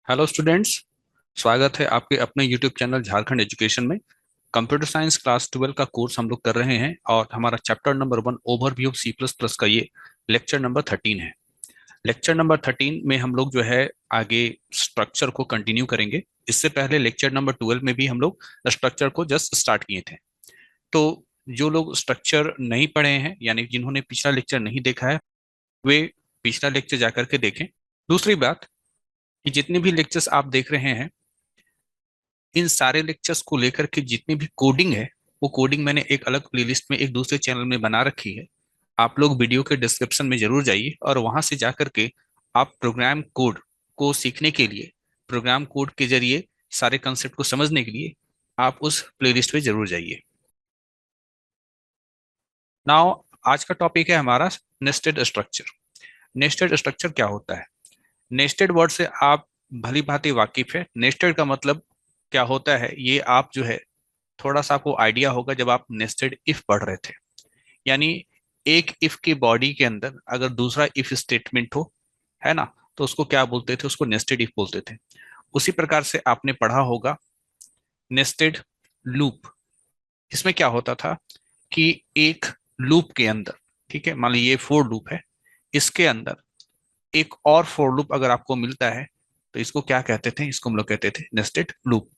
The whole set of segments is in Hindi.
Hello students. स्वागत है आपके अपने यूट्यूब चैनल झारखंड एजुकेशन में। कंप्यूटर साइंस क्लास 12 का कोर्स हम लोग कर रहे हैं और हमारा chapter number 1 overview of C plus plus का ये लेक्चर नंबर 13 है। लेक्चर नंबर 13 में हम लोग जो है आगे स्ट्रक्चर को कंटिन्यू करेंगे। इससे पहले लेक्चर नंबर 12 में भी हम लोग स्ट्रक्चर को जस्ट स्टार्ट किए थे। तो जो लोग स्ट्रक्चर नहीं पढ़े हैं यानी जिन्होंने पिछला लेक्चर नहीं देखा है वे पिछला लेक्चर जाकर के देखें। दूसरी बात कि जितने भी लेक्चर्स आप देख रहे हैं इन सारे लेक्चर्स को लेकर के जितनी भी कोडिंग है वो कोडिंग मैंने एक अलग प्लेलिस्ट में एक दूसरे चैनल में बना रखी है। आप लोग वीडियो के डिस्क्रिप्शन में जरूर जाइए और वहां से जाकर के आप प्रोग्राम कोड को सीखने के लिए, प्रोग्राम कोड के जरिए सारे कंसेप्ट को समझने के लिए आप उस प्लेलिस्ट में जरूर जाइए। नाउ आज का टॉपिक है हमारा नेस्टेड स्ट्रक्चर। नेस्टेड स्ट्रक्चर क्या होता है? नेस्टेड वर्ड से आप भली भांति वाकिफ है। नेस्टेड का मतलब क्या होता है ये आप जो है थोड़ा सा आपको आइडिया होगा जब आप नेस्टेड इफ पढ़ रहे थे। यानी एक इफ की बॉडी के अंदर अगर दूसरा इफ स्टेटमेंट हो, है ना, तो उसको क्या बोलते थे? उसको नेस्टेड इफ बोलते थे। उसी प्रकार से आपने पढ़ा होगा नेस्टेड लूप। इसमें क्या होता था कि एक लूप के अंदर, ठीक है, मान लीजिए ये फोर लूप है, इसके अंदर एक और फोर लूप अगर आपको मिलता है तो इसको क्या कहते थे? इसको हम लोग कहते थे नेस्टेड लूप।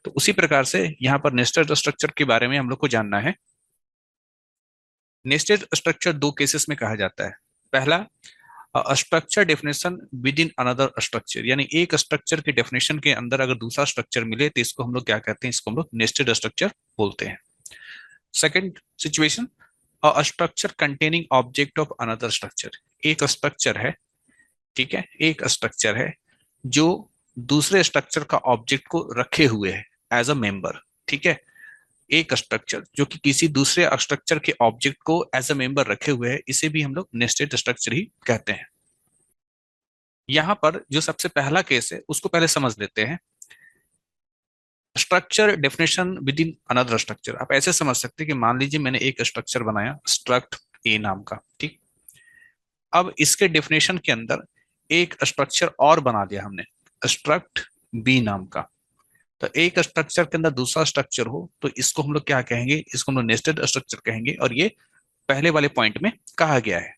तो उसी प्रकार से यहाँ पर नेस्टेड स्ट्रक्चर के बारे में हम लोग को जानना है। नेस्टेड स्ट्रक्चर दो केसेस में कहा जाता है। पहला, structure definition with in another structure, यानी एक स्ट्रक्चर के डेफिनेशन के अंदर अगर दूसरा स्ट्रक्चर मिले तो इसको हम लोग क्या कहते हैं? इसको हम लोग नेस्टेड स्ट्रक्चर बोलते हैं। Second situation, structure containing object of another structure. एक स्ट्रक्चर है, ठीक है, एक स्ट्रक्चर है जो दूसरे स्ट्रक्चर का ऑब्जेक्ट को रखे हुए है एज अ मेंबर। ठीक है, एक स्ट्रक्चर जो कि किसी दूसरे स्ट्रक्चर के ऑब्जेक्ट को एज अ मेंबर रखे हुए है, इसे भी हम लोग नेस्टेड स्ट्रक्चर ही कहते हैं। यहां पर जो सबसे पहला केस है उसको पहले समझ लेते हैं। Structure definition with in another structure आप ऐसे समझ सकते हैं कि मान लीजिए मैंने एक स्ट्रक्चर बनाया स्ट्रक्ट ए नाम का, ठीक। अब इसके डेफिनेशन के अंदर एक स्ट्रक्चर और बना दिया हमने, स्ट्रक्ट बी नाम का। तो एक स्ट्रक्चर के अंदर दूसरा स्ट्रक्चर हो तो इसको हम लोग क्या कहेंगे? इसको हम लोग नेस्टेड स्ट्रक्चर कहेंगे। और ये पहले वाले पॉइंट में कहा गया है।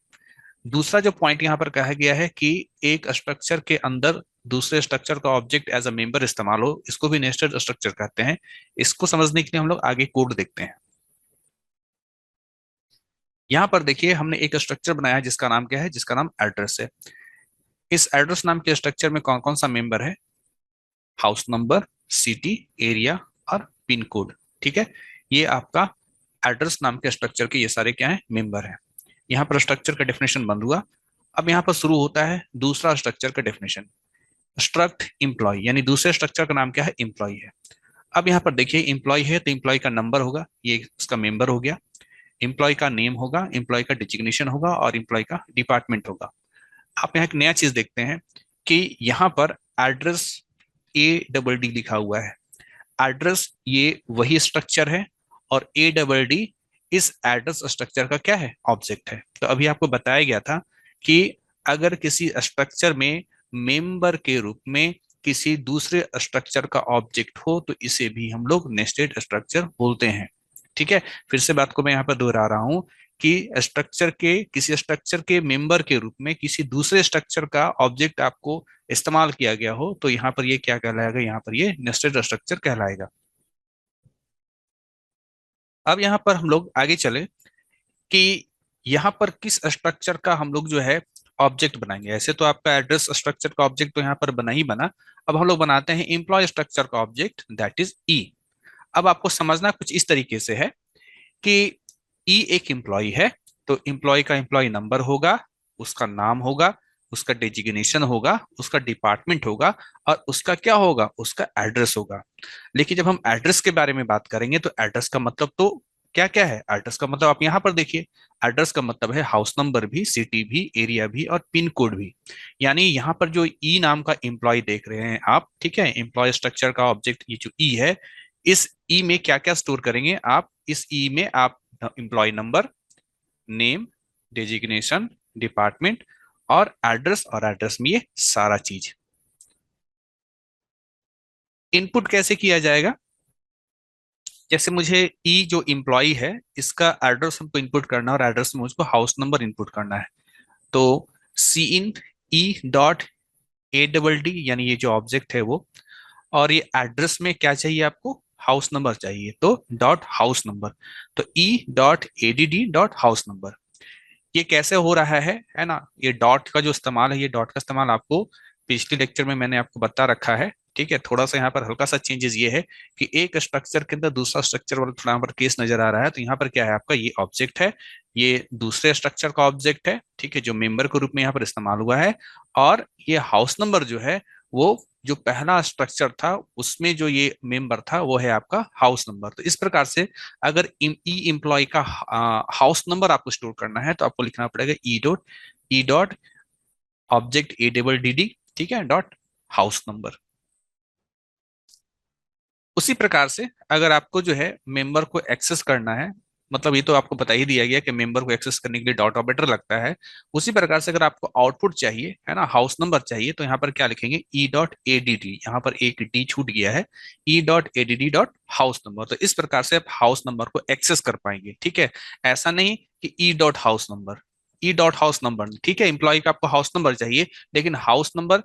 दूसरा जो पॉइंट यहाँ पर कहा गया है कि एक स्ट्रक्चर के अंदर दूसरे स्ट्रक्चर का ऑब्जेक्ट एज अ मेंबर इस्तेमाल हो, इसको भी नेस्टेड स्ट्रक्चर कहते हैं। इसको समझने के लिए हम लोग आगे कोड देखते हैं। यहाँ पर देखिए हमने एक स्ट्रक्चर बनाया है जिसका नाम क्या है? जिसका नाम एड्रेस है। इस एड्रेस नाम के स्ट्रक्चर में कौन कौन सा मेंबर है? हाउस नंबर, सिटी, एरिया और पिन कोड। ठीक है, ये आपका एड्रेस नाम के स्ट्रक्चर के ये सारे क्या है? मेंबर है। यहाँ पर स्ट्रक्चर का डेफिनेशन बंद हुआ। अब यहाँ पर शुरू होता है दूसरा स्ट्रक्चर का डेफिनेशन, स्ट्रक्ट इम्प्लॉय, यानी दूसरे स्ट्रक्चर का नाम क्या है? इम्प्लॉय है। अब यहाँ पर देखिए इम्प्लॉय है तो इम्प्लॉय का नंबर होगा, ये इसका मेंबर हो गया। इम्प्लॉय का नेम होगा, इम्प्लॉय का डिजिग्नेशन होगा और इम्प्लॉय का डिपार्टमेंट होगा। आप यहाँ एक नया चीज देखते हैं कि यहाँ पर एड्रेस ए डबल डी लिखा हुआ है। एड्रेस ये वही स्ट्रक्चर है और ए डबल डी इस एड्रेस स्ट्रक्चर का क्या है? ऑब्जेक्ट है। तो अभी आपको बताया गया था कि अगर किसी स्ट्रक्चर में मेंबर के रूप में किसी दूसरे स्ट्रक्चर का ऑब्जेक्ट हो तो इसे भी हम लोग नेस्टेड स्ट्रक्चर बोलते हैं। ठीक है, फिर से बात को मैं यहाँ पर दोहरा रहा हूँ कि स्ट्रक्चर के किसी स्ट्रक्चर के मेंबर के रूप में किसी दूसरे स्ट्रक्चर का ऑब्जेक्ट आपको इस्तेमाल किया गया हो तो यहाँ पर ये क्या कहलाएगा? यहाँ पर ये नेस्टेड स्ट्रक्चर कहलाएगा। अब यहाँ पर हम लोग आगे चले कि यहाँ पर किस स्ट्रक्चर का हम लोग जो है ऑब्जेक्ट बनाएंगे। ऐसे तो आपका एड्रेस स्ट्रक्चर का ऑब्जेक्ट तो यहाँ पर बना ही बना। अब हम लोग बनाते हैं एम्प्लॉय स्ट्रक्चर का ऑब्जेक्ट, दैट इज ई। अब आपको समझना कुछ इस तरीके से है कि ई एक एम्प्लॉय है तो एम्प्लॉय का एम्प्लॉय नंबर होगा, उसका नाम होगा, उसका डेजिग्नेशन होगा, उसका डिपार्टमेंट होगा और उसका क्या होगा? उसका एड्रेस होगा। लेकिन जब हम एड्रेस के बारे में बात करेंगे तो एड्रेस का मतलब तो क्या क्या है? एड्रेस का मतलब आप यहाँ पर देखिए, एड्रेस का मतलब है हाउस नंबर भी, सिटी भी, एरिया भी और पिन कोड भी। यानी यहाँ पर जो ई नाम का एम्प्लॉय देख रहे हैं आप, ठीक है, एम्प्लॉय स्ट्रक्चर का ऑब्जेक्ट ये जो ई है, इस ई में क्या क्या स्टोर करेंगे आप? इस ई में आप employee number, name, designation, department और एड्रेस में ये सारा चीज। इनपुट कैसे किया जाएगा? जैसे मुझे ई जो इम्प्लॉय है इसका एड्रेस हमको इनपुट करना है और एड्रेस में मुझको हाउस नंबर इनपुट करना है। तो see in E dot A double D यानी ये जो ऑब्जेक्ट है वो, और ये एड्रेस में क्या चाहिए आपको? हाउस नंबर चाहिए, तो डॉट हाउस नंबर। तो E dot A D D dot house number. ये कैसे हो रहा है ना? ये डॉट का जो इस्तेमाल है, ये डॉट का इस्तेमाल आपको पिछले लेक्चर में मैंने आपको बता रखा है। ठीक है, थोड़ा सा यहाँ पर हल्का सा चेंजेस ये है कि एक स्ट्रक्चर के अंदर दूसरा स्ट्रक्चर वाला थोड़ा यहाँ पर केस नजर आ रहा है। तो यहाँ पर क्या है, आपका ये ऑब्जेक्ट है, ये दूसरे स्ट्रक्चर का ऑब्जेक्ट है, ठीक है, जो मेंबर के रूप में यहाँ पर इस्तेमाल हुआ है। और ये हाउस नंबर जो है वो जो पहला स्ट्रक्चर था उसमें जो ये मेंबर था वो है आपका हाउस नंबर। तो इस प्रकार से अगर ई एम्प्लॉय का हाउस नंबर आपको स्टोर करना है तो आपको लिखना पड़ेगा E dot object A double D D, ठीक है, डॉट हाउस नंबर। उसी प्रकार से अगर आपको जो है मेंबर को एक्सेस करना है, मतलब ये तो आपको बता ही दिया गया कि मेंबर को एक्सेस करने के लिए डॉट ऑपरेटर लगता है। उसी प्रकार से अगर आपको आउटपुट चाहिए है ना, हाउस नंबर चाहिए, तो यहाँ पर क्या लिखेंगे? ई डॉट ए डी डी, यहाँ पर एक डी छूट गया है, ई dot A D D dot house number. तो इस प्रकार से आप हाउस नंबर को एक्सेस कर पाएंगे। ठीक है, ऐसा नहीं कि E dot house number, E dot house number, ठीक है, इंप्लॉय का आपको हाउस नंबर चाहिए, लेकिन हाउस नंबर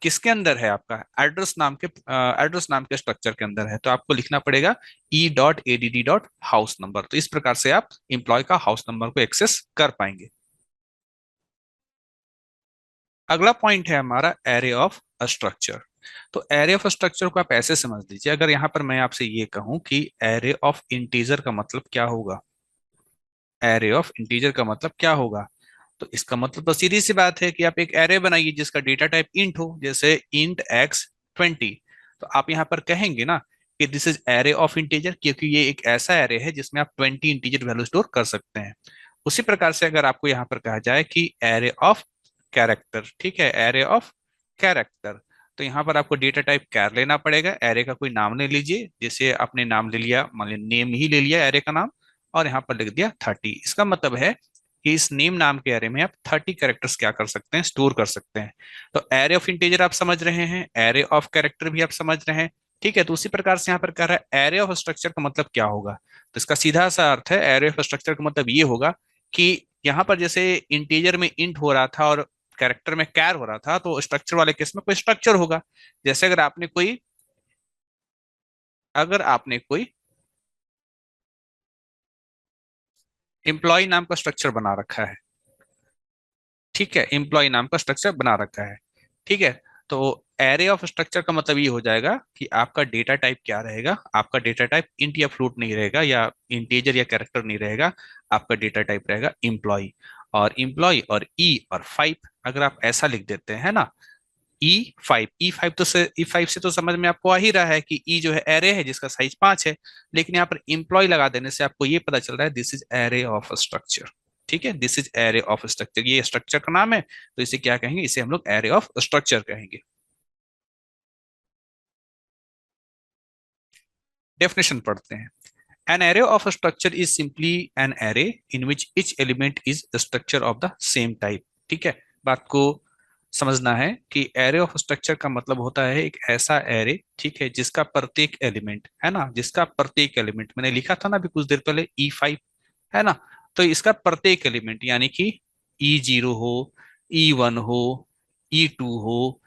किसके अंदर है? आपका एड्रेस नाम के स्ट्रक्चर के अंदर है। तो आपको लिखना पड़ेगा ई dot A D D dot house number. तो इस प्रकार से आप इंप्लॉय का हाउस नंबर को एक्सेस कर पाएंगे। अगला पॉइंट है हमारा एरे ऑफ स्ट्रक्चर। तो एरे ऑफ स्ट्रक्चर को आप ऐसे समझ लीजिए, अगर यहाँ पर मैं आपसे ये कहूं कि एरे ऑफ इंटीजर का मतलब क्या होगा, एरे ऑफ इंटीजर का मतलब क्या होगा, तो इसका मतलब तो सीधी सी बात है कि आप एक एरे बनाइए जिसका डेटा टाइप इंट हो, जैसे इंट एक्स 20। तो आप यहाँ पर कहेंगे ना कि this is array of integer, क्योंकि ये एक ऐसा एरे है जिसमें आप 20 इंटीजर वैल्यू स्टोर कर सकते हैं। उसी प्रकार से अगर आपको यहाँ पर कहा जाए कि एरे ऑफ कैरेक्टर, ठीक है, एरे ऑफ कैरेक्टर, तो यहाँ पर आपको डेटा टाइप कैर लेना पड़ेगा, एरे का कोई नाम ले लीजिए, जैसे आपने नाम ले लिया, मान लीजिए नेम ही ले लिया एरे का नाम, और यहाँ पर लिख दिया 30। इसका मतलब है कि इस नेम नाम के एरे में आप 30 कैरेक्टर्स क्या कर सकते हैं? स्टोर कर सकते हैं। तो एरे ऑफ इंटीजर आप समझ रहे हैं, एरे ऑफ कैरेक्टर भी आप समझ रहे हैं। ठीक है, तो उसी प्रकार से यहाँ पर कह रहा है एरे ऑफ स्ट्रक्चर का मतलब क्या होगा। तो इसका सीधा सा अर्थ है, एरे ऑफ स्ट्रक्चर का मतलब ये होगा कि यहाँ पर जैसे इंटीजर में इंट हो रहा था और कैरेक्टर में कैर हो रहा था, तो स्ट्रक्चर वाले केस में कोई स्ट्रक्चर होगा। जैसे अगर आपने कोई एम्प्लॉय नाम का स्ट्रक्चर बना रखा है, ठीक है, एम्प्लॉय नाम का स्ट्रक्चर बना रखा है, ठीक है, तो एरे ऑफ स्ट्रक्चर का मतलब ये हो जाएगा कि आपका डेटा टाइप क्या रहेगा? आपका डेटा टाइप इंट या फ्लोट नहीं रहेगा, या इंटीजर या कैरेक्टर नहीं रहेगा। आपका डेटा टाइप रहेगा इम्प्लॉय और ई और 5। अगर आप ऐसा लिख देते हैं ना, ई फाइव से तो समझ में आपको आ ही रहा है कि ई जो है एरे है जिसका साइज 5 है। लेकिन यहाँ पर इंप्लॉय लगा देने से आपको ये पता चल रहा है this is array of structure. ठीक है, this is array of structure, ये स्ट्रक्चर का नाम है, तो इसे क्या कहेंगे? इसे हम लोग एरे ऑफ स्ट्रक्चर कहेंगे। डेफिनेशन पढ़ते हैं। An array of a structure is simply an array in which each element is a structure of the same type। ठीक है, बात को समझना है कि एरे ऑफ स्ट्रक्चर का मतलब होता है एक ऐसा एरे, ठीक है, जिसका प्रत्येक एलिमेंट है ना, जिसका प्रत्येक एलिमेंट मैंने लिखा था ना अभी कुछ देर पहले E5, है ना, तो इसका प्रत्येक एलिमेंट यानी कि E0 हो, E1 हो, E2 हो,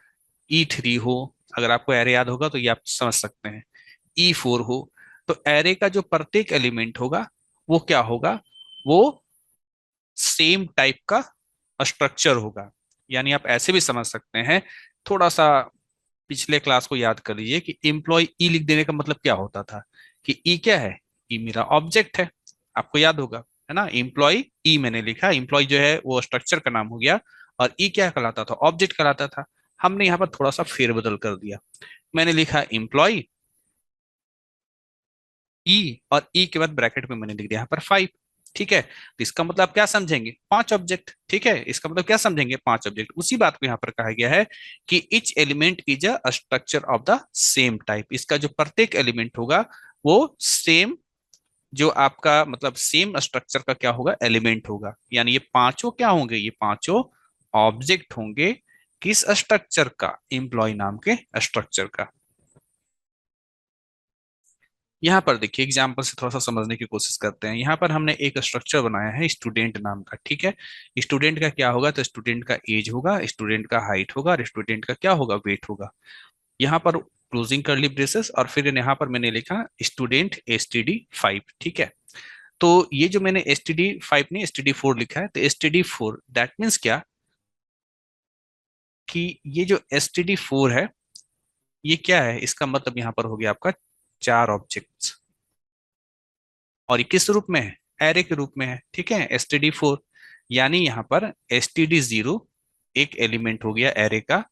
E3 हो, अगर आपको एरे याद होगा तो ये आप समझ सकते हैं, E4 हो, तो एरे का जो प्रत्येक एलिमेंट होगा वो क्या होगा? वो सेम टाइप का स्ट्रक्चर होगा। यानी आप ऐसे भी समझ सकते हैं, थोड़ा सा पिछले क्लास को याद कर लीजिए कि एम्प्लॉय ई लिख देने का मतलब क्या होता था, कि ई क्या है? ई मेरा ऑब्जेक्ट है, आपको याद होगा, है ना, एम्प्लॉय ई मैंने लिखा, एम्प्लॉय जो है वो स्ट्रक्चर का नाम हो गया, और ई क्या कहलाता था? ऑब्जेक्ट कहलाता था। हमने यहाँ पर थोड़ा सा फेरबदल कर दिया, मैंने लिखा एम्प्लॉय ई, और ई के बाद ब्रैकेट में मैंने लिख दिया यहाँ पर 5। ठीक है, तो इसका मतलब आप क्या समझेंगे? 5 ऑब्जेक्ट। ठीक है, इसका मतलब क्या समझेंगे? 5 ऑब्जेक्ट। उसी बात को यहाँ पर कहा गया है कि etch element is a structure of the same type. इसका जो प्रत्येक एलिमेंट होगा वो सेम, जो आपका मतलब सेम स्ट्रक्चर का क्या होगा? एलिमेंट होगा। यानी ये पांचों क्या होंगे? ये पांचों ऑब्जेक्ट होंगे किस स्ट्रक्चर का? एम्प्लॉय नाम के स्ट्रक्चर का। यहाँ पर देखिए एग्जाम्पल से थोड़ा सा समझने की कोशिश करते हैं। यहाँ पर हमने एक स्ट्रक्चर बनाया है स्टूडेंट नाम का, ठीक है। स्टूडेंट का क्या होगा, तो स्टूडेंट का एज होगा, स्टूडेंट का हाइट होगा और स्टूडेंट का क्या होगा, वेट होगा। यहाँ पर क्लोजिंग करली ब्रेसेस और फिर यहाँ पर मैंने लिखा स्टूडेंट std5, ठीक है। तो ये जो मैंने std5 नहीं std4 लिखा है, तो std4 दैट मीन्स क्या कि ये जो std4 है ये क्या है, इसका मतलब यहाँ पर हो गया आपका 4 ऑब्जेक्ट्स, और ये किस रूप में है, एरे के रूप में है, ठीक है। std4 यानी यहाँ पर std0 एक एलिमेंट हो गया एरे का,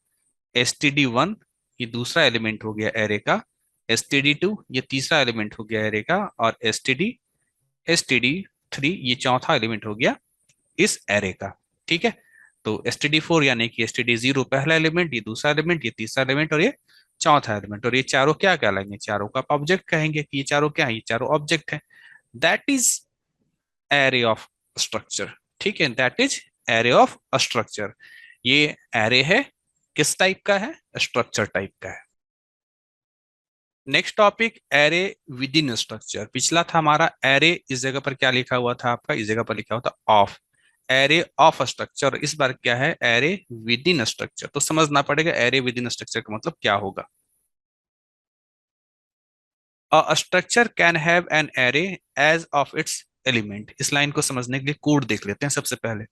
std1 ये दूसरा एलिमेंट हो गया एरे का, std2 ये तीसरा एलिमेंट हो गया एरे का, और std3 ये चौथा एलिमेंट हो गया इस एरे का, ठीक है। तो std4 यानी कि std0 पहला एलिमेंट, ये दूसरा एलिमेंट, ये तीसरा एलिमेंट और ये चौथा एलिमेंट, और ये चारों क्या कहलाएंगे, चारों का ऑब्जेक्ट कहेंगे कि ये चारों क्या है, ये चारों ऑब्जेक्ट है। That is array of structure, ठीक है, that is array of structure. ये एरे है, किस टाइप का है, स्ट्रक्चर टाइप का है। Next topic array within structure. पिछला था हमारा एरे, इस जगह पर क्या लिखा हुआ था आपका, इस जगह पर लिखा हुआ था ऑफ, एरे ऑफ स्ट्रक्चर। इस बार क्या है, एरे विद इन स्ट्रक्चर। तो समझना पड़ेगा एरे विद इन स्ट्रक्चर का मतलब क्या होगा। A structure can have an array as of its element. इस लाइन को समझने के लिए कोड देख लेते हैं। सबसे पहले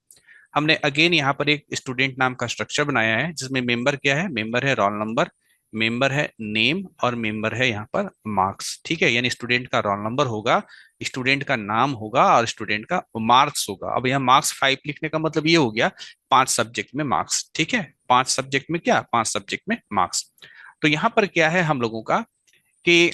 हमने अगेन यहाँ पर एक स्टूडेंट नाम का स्ट्रक्चर बनाया है जिसमें मेंबर क्या है, मेंबर है रोल नंबर, मेंबर है नेम और मेंबर है यहाँ पर मार्क्स, ठीक है। यानी स्टूडेंट का रोल नंबर होगा, स्टूडेंट का नाम होगा और स्टूडेंट का मार्क्स होगा। अब यहाँ मार्क्स 5 लिखने का मतलब ये हो गया 5 सब्जेक्ट में मार्क्स, ठीक है। 5 सब्जेक्ट में क्या, 5 सब्जेक्ट में मार्क्स। तो यहाँ पर क्या है हम लोगों का कि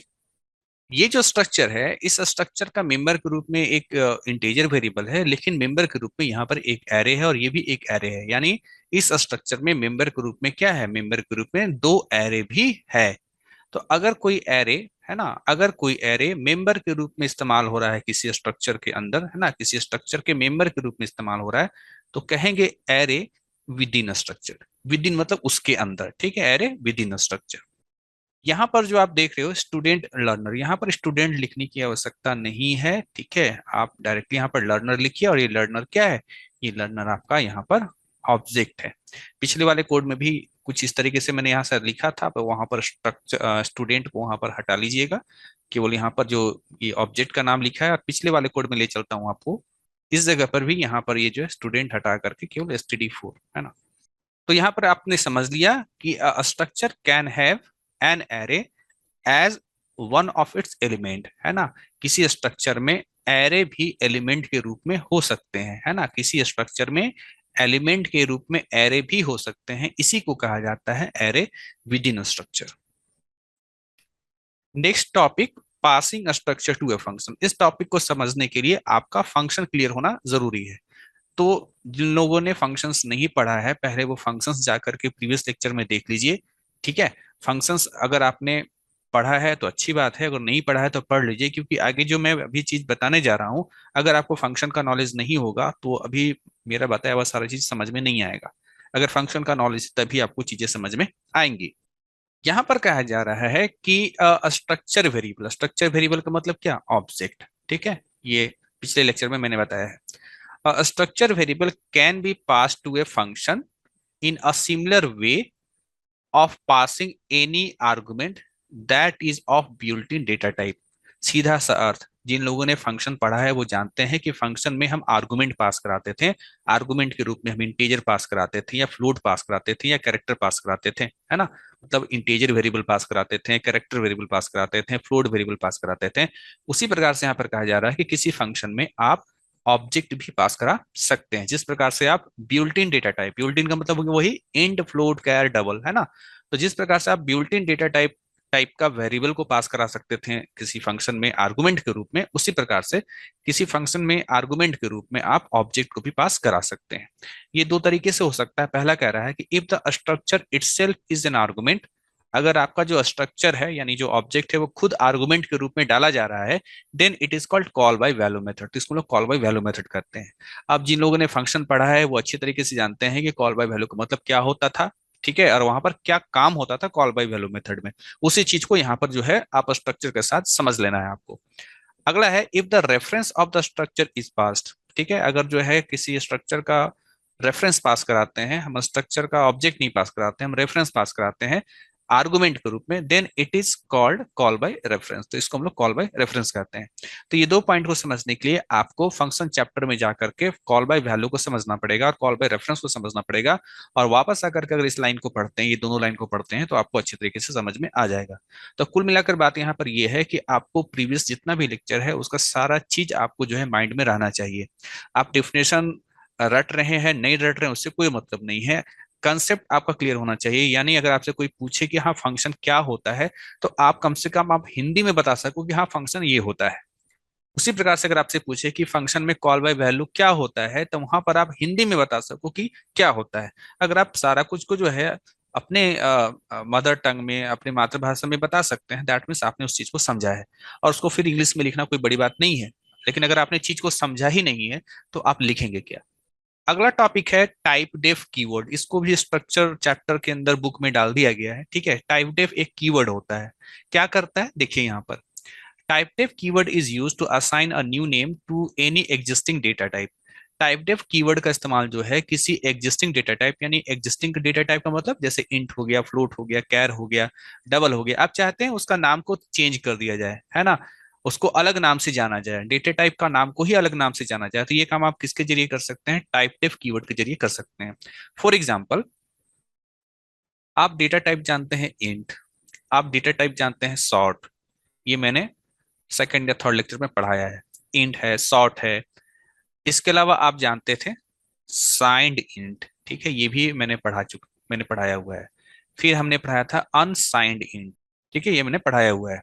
ये जो स्ट्रक्चर है, इस स्ट्रक्चर का मेंबर के रूप में एक इंटीजर वेरिएबल है, लेकिन मेंबर के रूप में यहाँ पर एक एरे है और ये भी एक एरे है। यानी इस स्ट्रक्चर में मेंबर के रूप में क्या है, मेंबर के रूप में 2 एरे भी है। तो अगर कोई एरे है ना, अगर कोई एरे मेंबर के रूप में इस्तेमाल हो रहा है किसी स्ट्रक्चर के अंदर, है ना, किसी स्ट्रक्चर के मेंबर के रूप में इस्तेमाल हो रहा है, तो कहेंगे array within structure. With in मतलब उसके अंदर, ठीक है, एरे विद इन स्ट्रक्चर। यहाँ पर जो आप देख रहे हो स्टूडेंट लर्नर, यहाँ पर स्टूडेंट लिखने की आवश्यकता नहीं है, ठीक है। आप डायरेक्टली यहाँ पर लर्नर लिखिए, और ये लर्नर क्या है, ये लर्नर आपका यहाँ पर ऑब्जेक्ट है। पिछले वाले कोड में भी कुछ इस तरीके से मैंने यहाँ से लिखा था, पर वहां पर स्ट्रक्चर स्टूडेंट को वहां पर हटा लीजिएगा, केवल यहाँ पर जो ये ऑब्जेक्ट का नाम लिखा है। और पिछले वाले कोड में ले चलता हूँ आपको, इस जगह पर भी यहाँ पर ये जो है स्टूडेंट हटा करके केवल std4 है ना। तो यहाँ पर आपने समझ लिया कि structure can have an array as one of its element, है ना। किसी स्ट्रक्चर में एरे भी एलिमेंट के रूप में हो सकते हैं, है ना। किसी स्ट्रक्चर में एलिमेंट के रूप में एरे भी हो सकते हैं, इसी को कहा जाता है array within structure. Next topic, passing structure to a function. इस टॉपिक को समझने के लिए आपका फंक्शन क्लियर होना जरूरी है। तो जिन लोगों ने फंक्शंस नहीं पढ़ा है, पहले वो फंक्शंस जाकर के प्रीवियस लेक्चर में देख लीजिए, ठीक है। फंक्शंस अगर आपने पढ़ा है तो अच्छी बात है, अगर नहीं पढ़ा है तो पढ़ लीजिए, क्योंकि आगे जो मैं अभी चीज बताने जा रहा हूँ, अगर आपको फंक्शन का नॉलेज नहीं होगा तो अभी मेरा बताया हुआ सारी चीज समझ में नहीं आएगा। अगर फंक्शन का नॉलेज, तभी आपको चीजें समझ में आएंगी। यहाँ पर कहा जा रहा है कि स्ट्रक्चर वेरिएबल, स्ट्रक्चर वेरिएबल का मतलब क्या, ऑब्जेक्ट, ठीक है। ये पिछले लेक्चर में मैंने बताया है। A structure variable can be passed to a function in a similar way of passing any argument that is of built-in data type। सीधा सा अर्थ, जिन लोगों ने फंक्शन पढ़ा है वो जानते हैं कि फंक्शन में हम आर्गुमेंट पास कराते थे, आर्गुमेंट के रूप में हम इंटीजर पास कराते थे या फ्लोट पास कराते थे या कैरेक्टर पास कराते थे, है ना। मतलब इंटीजर वेरिएबल पास कराते थे, कैरेक्टर वेरिएबल पास कराते थे, फ्लोट वेरिएबल पास कराते थे। उसी प्रकार से यहाँ पर कहा जा रहा है कि किसी फंक्शन में आप ऑब्जेक्ट भी पास करा सकते हैं, जिस प्रकार से आप ब्यूल्ट इन डेटा टाइप, ब्यूल्ट इन का मतलब वही इंट फ्लोट कैर डबल, है ना। तो जिस प्रकार से आप ब्यूल्ट इन डेटा टाइप टाइप का वेरिएबल को पास करा सकते थे किसी फंक्शन में आर्गुमेंट के रूप में, उसी प्रकार से किसी फंक्शन में आर्गुमेंट के रूप में आप ऑब्जेक्ट को भी पास करा सकते हैं। ये 2 तरीके से हो सकता है। पहला कह रहा है कि if the structure itself is an argument, अगर आपका जो स्ट्रक्चर है यानी जो ऑब्जेक्ट है वो खुद आर्गुमेंट के रूप में डाला जा रहा है, then it is called call by value method. तो इसको लोग कॉल बाय वैल्यू मेथड करते हैं। अब जिन लोगों ने फंक्शन पढ़ा है वो अच्छी तरीके से जानते हैं कि कॉल बाय वैल्यू का मतलब क्या होता था, ठीक है, और वहां पर क्या काम होता था कॉल बाय वैल्यू मेथड में, उसी चीज को यहाँ पर जो है आप स्ट्रक्चर के साथ समझ लेना है आपको। अगला है if the reference of the structure is passed. ठीक है, अगर जो है किसी स्ट्रक्चर का रेफरेंस पास कराते हैं, हम स्ट्रक्चर का ऑब्जेक्ट नहीं पास कराते, हम रेफरेंस पास कराते हैं आर्गुमेंट के रूप में, then it is called call by reference. तो इसको हम लोग कॉल बाय रेफरेंस कहते हैं। तो ये दो पॉइंट को समझने के लिए आपको फंक्शन चैप्टर में जाकर के कॉल बाय वैल्यू को समझना पड़ेगा और कॉल बाय रेफरेंस को समझना पड़ेगा, और वापस आकर के अगर इस लाइन को पढ़ते हैं, ये दोनों लाइन को पढ़ते हैं, तो आपको अच्छी तरीके से समझ में आ जाएगा। तो कुल मिलाकर बात यहाँ पर यह है कि आपको प्रीवियस जितना भी लेक्चर है उसका सारा चीज आपको जो है माइंड में रहना चाहिए। आप डेफिनेशन रट रहे हैं नहीं रट रहे हैं उससे कोई मतलब नहीं है, कंसेप्ट आपका क्लियर होना चाहिए। यानी अगर आपसे कोई पूछे कि हाँ फंक्शन क्या होता है, तो आप कम से कम आप हिंदी में बता सको कि हाँ फंक्शन ये होता है। उसी प्रकार से अगर आपसे पूछे कि फंक्शन में कॉल बाय वैल्यू क्या होता है, तो वहां पर आप हिंदी में बता सको कि क्या होता है। अगर आप सारा कुछ को जो है अपने मदर टंग में, अपनी मातृभाषा में बता सकते हैं, दैट मीन्स आपने उस चीज को समझा है। और उसको फिर इंग्लिश में लिखना कोई बड़ी बात नहीं है। लेकिन अगर आपने चीज को समझा ही नहीं है, तो आप लिखेंगे क्या। अगला टॉपिक है टाइप डेफ कीवर्ड। इसको भी स्ट्रक्चर चैप्टर के अंदर बुक में डाल दिया गया है। ठीक है, टाइप डेफ एक कीवर्ड होता है, क्या करता है देखिए यहाँ पर। Typedef keyword is use to assign a new name to any existing data type. Typedef keyword का इस्तेमाल जो है किसी एग्जिस्टिंग डेटा टाइप, यानी एग्जिस्टिंग डेटा टाइप का मतलब जैसे इंट हो गया, फ्लोट हो गया, कैर हो गया, डबल हो गया, आप चाहते हैं उसका नाम को चेंज कर दिया जाए, है ना, उसको अलग नाम से जाना जाए, डेटा टाइप का नाम को ही अलग नाम से जाना जाए, तो ये काम आप किसके जरिए कर सकते हैं, टाइप डेफ कीवर्ड के जरिए कर सकते हैं। फॉर एग्जाम्पल, आप डेटा टाइप जानते हैं इंट, आप डेटा टाइप जानते हैं सॉर्ट, ये मैंने सेकंड या थर्ड लेक्चर में पढ़ाया है। इंट है, सॉर्ट है। इसके अलावा आप जानते थे साइंड इंट, ठीक है, ये भी मैंने पढ़ाया हुआ है। फिर हमने पढ़ाया था अनसाइंड इंट, ठीक है, ये मैंने पढ़ाया हुआ है।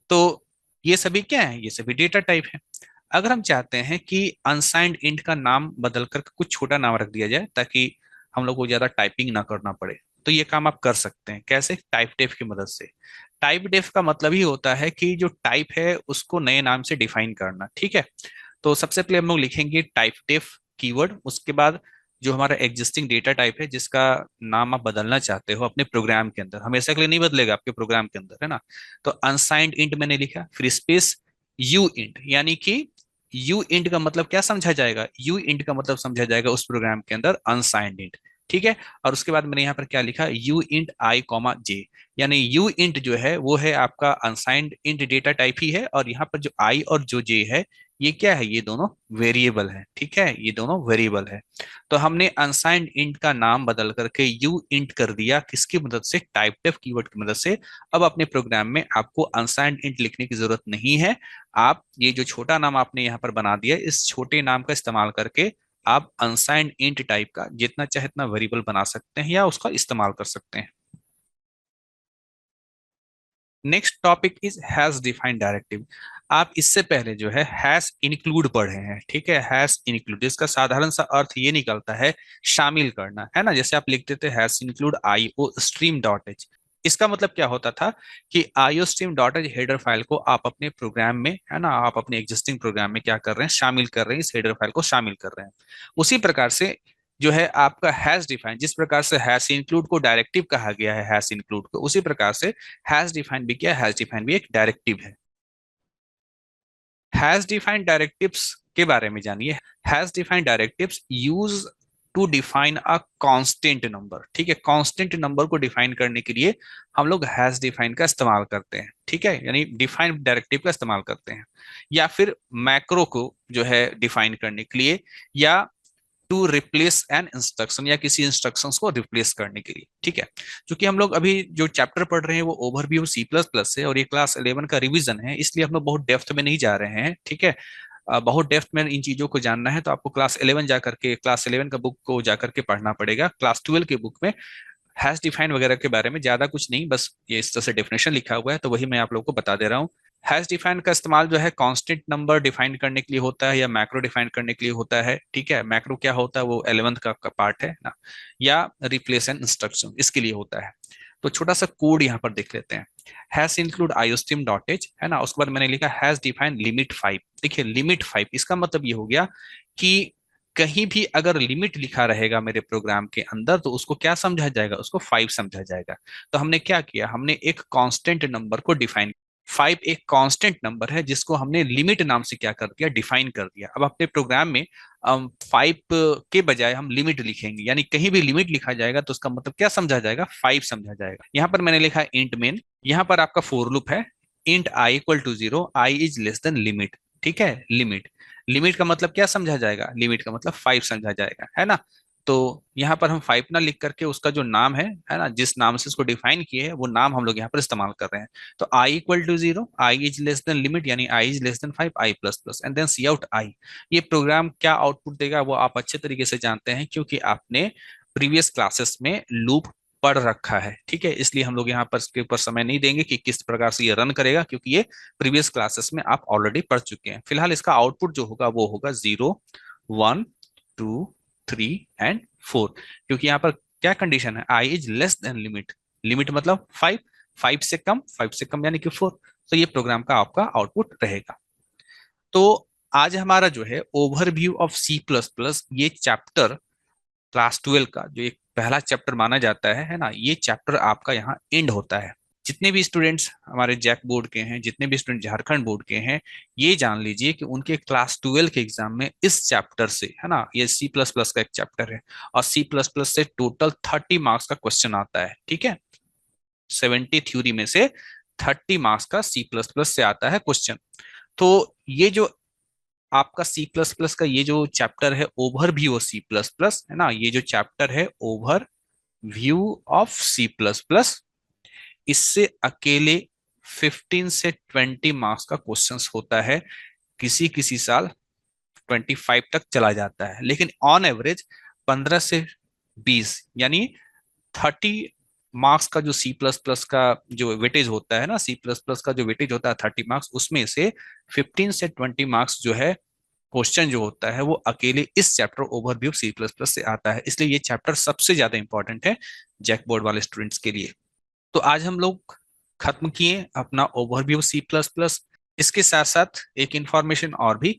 तो ये सभी क्या है, ये सभी डेटा टाइप है। अगर हम चाहते हैं कि अनसाइंड इंट का नाम बदल कर कुछ छोटा नाम रख दिया जाए ताकि हम लोग को ज्यादा टाइपिंग ना करना पड़े, तो ये काम आप कर सकते हैं। कैसे, टाइप डेफ की मदद से। टाइप डेफ का मतलब ही होता है कि जो टाइप है उसको नए नाम से डिफाइन करना। ठीक है, तो सबसे पहले हम लोग लिखेंगे टाइप डेफ कीवर्ड, उसके बाद जो हमारा एग्जिस्टिंग डेटा टाइप है जिसका नाम आप बदलना चाहते हो अपने प्रोग्राम के अंदर, हमेशा के लिए नहीं बदलेगा आपके प्रोग्राम के अंदर, है ना। तो अनसाइंड इंट मैंने लिखा, फिर स्पेस यू इंट, यानी कि यू इंट का मतलब क्या समझा जाएगा, यू इंट का मतलब समझा जाएगा उस प्रोग्राम के अंदर अनसाइंड इंट। ठीक है, और उसके बाद मैंने यहाँ पर क्या लिखा, यू इंट आई कॉमा जे, यानी यू इंट जो है वो है आपका अनसाइंड इंट डेटा टाइप ही है, और यहाँ पर जो आई और जो जे है ये क्या है, ये दोनों वेरिएबल है। ठीक है, ये दोनों वेरिएबल है। तो हमने अनसाइंड इंट का नाम बदल करके यू इंट कर दिया, किसकी मदद से, टाइप डेफ कीवर्ड की मदद से। अब अपने प्रोग्राम में आपको अनसाइंड इंट लिखने की जरूरत नहीं है। आप ये जो छोटा नाम आपने यहाँ पर बना दिया, इस छोटे नाम का इस्तेमाल करके आप अनसाइंड इंट टाइप का जितना चाहे इतना वेरिएबल बना सकते हैं या उसका इस्तेमाल कर सकते हैं। Next topic is hash defined directive. आप इससे पहले जो है हैश इंक्लूड पढ़े हैं। ठीक है, हैश इंक्लूड इसका साधारण सा अर्थ ये निकलता है शामिल करना, है ना। जैसे आप लिखते थे hash include IO stream dot H, इसका मतलब क्या होता था कि IO stream dot H header file को आप अपने प्रोग्राम में, है ना, आप अपने एग्जिस्टिंग प्रोग्राम में क्या कर रहे हैं, शामिल कर रहे हैं, इस हेडर फाइल को शामिल कर रहे हैं। उसी प्रकार से जो है आपका हैश डिफाइन, जिस प्रकार से हैश इंक्लूड को डायरेक्टिव कहा गया है, हैश इंक्लूड को, उसी प्रकार से हैश डिफाइन भी क्या, हैश डिफाइन भी एक डायरेक्टिव है। हैश डिफाइंड डायरेक्टिव्स के बारे में जानिए। Hash defined directives use to define a constant number. ठीक है, कांस्टेंट नंबर को डिफाइन करने के लिए हम लोग हैश डिफाइन का इस्तेमाल करते हैं। ठीक है, यानी डिफाइन डायरेक्टिव का इस्तेमाल करते हैं, या फिर मैक्रो को जो है डिफाइन करने के लिए, या टू रिप्लेस एन इंस्ट्रक्शन, या किसी इंस्ट्रक्शंस को रिप्लेस करने के लिए। ठीक है, क्योंकि हम लोग अभी जो चैप्टर पढ़ रहे हैं वो ओवरव्यू सी प्लस प्लस है और ये क्लास 11 का रिवीजन है, इसलिए हम लोग बहुत डेप्थ में नहीं जा रहे हैं। ठीक है, बहुत डेप्थ में इन चीजों को जानना है तो आपको क्लास 11 जा करके, क्लास 11 का बुक को जा करके पढ़ना पड़ेगा। क्लास 12 के बुक में हैश डिफाइन वगैरह के बारे में ज्यादा कुछ नहीं, बस ये इस तरह से डेफिनेशन लिखा हुआ है, तो वही मैं आप लोगों को बता दे रहा हूँ। हैश डिफाइन का इस्तेमाल जो है कांस्टेंट नंबर डिफाइन करने के लिए होता है, या मैक्रो डिफाइन करने के लिए होता है। ठीक है, मैक्रो क्या होता है, वो 11th का पार्ट है ना, या रिप्लेस एन इंस्ट्रक्शन इसके लिए होता है। तो छोटा सा कोड यहाँ पर देख लेते हैं। Hash include iostream dot H, है ना, उसके बाद मैंने लिखा हैश डिफाइन लिमिट 5। देखिए लिमिट 5 इसका मतलब ये हो गया कि कहीं भी अगर लिमिट लिखा रहेगा मेरे प्रोग्राम के अंदर तो उसको क्या समझा जाएगा, उसको 5 समझा जाएगा। तो हमने क्या किया, हमने एक कांस्टेंट नंबर को डिफाइन, 5 एक कांस्टेंट नंबर है जिसको हमने लिमिट नाम से क्या कर दिया, डिफाइन कर दिया। अब अपने प्रोग्राम में 5 के बजाय हम लिमिट लिखेंगे, यानी कहीं भी लिमिट लिखा जाएगा तो उसका मतलब क्या समझा जाएगा, 5 समझा जाएगा। यहाँ पर मैंने लिखा इंट मेन, यहाँ पर आपका फोर लूप है, int i equal to 0, i is less than limit. ठीक है, लिमिट, लिमिट का मतलब क्या समझा जाएगा, लिमिट का मतलब 5 समझा जाएगा, है ना। तो यहाँ पर हम 5 ना लिख करके उसका जो नाम है ना, जिस नाम से उसको डिफाइन किए है वो नाम हम लोग यहाँ पर इस्तेमाल कर रहे हैं। तो i equal to 0, i is less than limit, यानी i is less than 5, i plus plus, and then cout i. ये प्रोग्राम क्या आउटपुट देगा वो आप अच्छे तरीके से जानते हैं, क्योंकि आपने प्रीवियस क्लासेस में लूप पढ़ रखा है। ठीक है, इसलिए हम लोग यहाँ पर इसके ऊपर समय नहीं देंगे कि किस प्रकार से ये रन करेगा, क्योंकि ये प्रीवियस क्लासेस में आप ऑलरेडी पढ़ चुके हैं। फिलहाल इसका आउटपुट जो होगा वो होगा 0, 1, 2, 3 एंड 4, क्योंकि यहाँ पर क्या कंडीशन है, i is less than limit, limit मतलब 5, 5 से कम, 5 से कम यानी कि 4। तो ये प्रोग्राम का आपका आउटपुट रहेगा। तो आज हमारा जो है overview of C plus plus, ये चैप्टर क्लास 12 का जो एक पहला चैप्टर माना जाता है ना, ये चैप्टर आपका यहाँ एंड होता है। जितने भी स्टूडेंट्स हमारे जैक बोर्ड के हैं, जितने भी स्टूडेंट झारखंड बोर्ड के हैं, ये जान लीजिए कि उनके क्लास 12 के एग्जाम में इस चैप्टर से, है ना, ये सी प्लस प्लस का एक चैप्टर है, और सी प्लस प्लस से टोटल 30 मार्क्स का क्वेश्चन आता है। ठीक है, 70 थ्योरी में से 30 मार्क्स का सी प्लस प्लस से आता है क्वेश्चन। तो ये जो आपका सी प्लस प्लस का ये जो चैप्टर है overview of C plus plus, है ना, ये जो चैप्टर है overview of C plus plus, इससे अकेले 15 से 20 मार्क्स का क्वेश्चंस होता है। किसी किसी साल 25 तक चला जाता है, लेकिन ऑन एवरेज 15 से 20 यानी 30 मार्क्स का जो सी प्लस प्लस का जो वेटेज होता है ना, सी प्लस प्लस का जो वेटेज होता है 30 मार्क्स, उसमें से 15 से 20 मार्क्स जो है क्वेश्चन जो होता है वो अकेले इस chapter overview C plus plus से आता है। इसलिए ये चैप्टर सबसे ज्यादा इंपॉर्टेंट है जैक बोर्ड वाले स्टूडेंट्स के लिए। तो आज हम लोग खत्म किए अपना ओवरव्यू सी प्लस प्लस। इसके साथ साथ एक इंफॉर्मेशन और भी,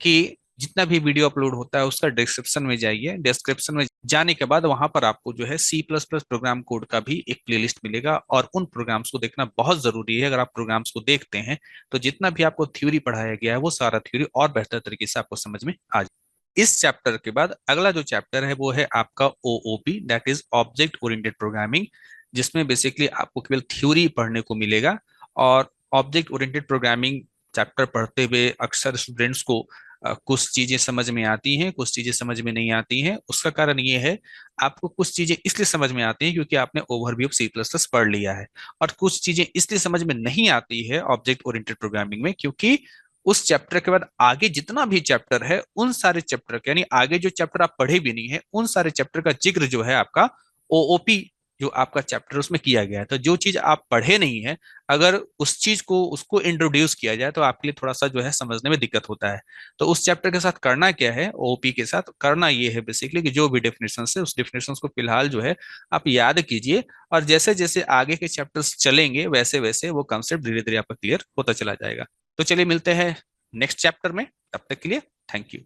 कि जितना भी वीडियो अपलोड होता है उसका डिस्क्रिप्शन में जाइए, डिस्क्रिप्शन में जाने के बाद वहां पर आपको जो है C plus plus program code का भी एक प्लेलिस्ट मिलेगा, और उन प्रोग्राम्स को देखना बहुत जरूरी है। अगर आप प्रोग्राम्स को देखते हैं तो जितना भी आपको थ्योरी पढ़ाया गया है वो सारा थ्योरी और बेहतर तरीके से आपको समझ में आ जाए। इस चैप्टर के बाद अगला जो चैप्टर है वो है आपका OOP, that is object oriented programming, जिसमें बेसिकली आपको केवल थ्योरी पढ़ने को मिलेगा। और ऑब्जेक्ट ओरिएंटेड प्रोग्रामिंग चैप्टर पढ़ते हुए अक्सर स्टूडेंट्स को कुछ चीजें समझ में आती हैं, कुछ चीजें समझ में नहीं आती हैं। उसका कारण ये है, आपको कुछ चीजें इसलिए समझ में आती हैं क्योंकि आपने overview of C plus plus पढ़ लिया है, और कुछ चीजें इसलिए समझ में नहीं आती है ऑब्जेक्ट ओरिएंटेड प्रोग्रामिंग में क्योंकि उस चैप्टर के बाद आगे जितना भी चैप्टर है उन सारे चैप्टर के, यानी आगे जो चैप्टर आप पढ़े भी नहीं है उन सारे चैप्टर का जिक्र जो है आपका ओओपी जो आपका चैप्टर उसमें किया गया है। तो जो चीज आप पढ़े नहीं है, अगर उस चीज को उसको इंट्रोड्यूस किया जाए तो आपके लिए थोड़ा सा जो है समझने में दिक्कत होता है। तो उस चैप्टर के साथ करना क्या है, ओपी के साथ करना ये है बेसिकली कि जो भी डेफिनेशन है उस डेफिनेशन को फिलहाल जो है आप याद कीजिए, और जैसे जैसे आगे के चैप्टर्स चलेंगे वैसे वैसे वो कंसेप्ट धीरे धीरे आपका क्लियर होता चला जाएगा। तो चलिए मिलते हैं नेक्स्ट चैप्टर में, तब तक के लिए थैंक यू।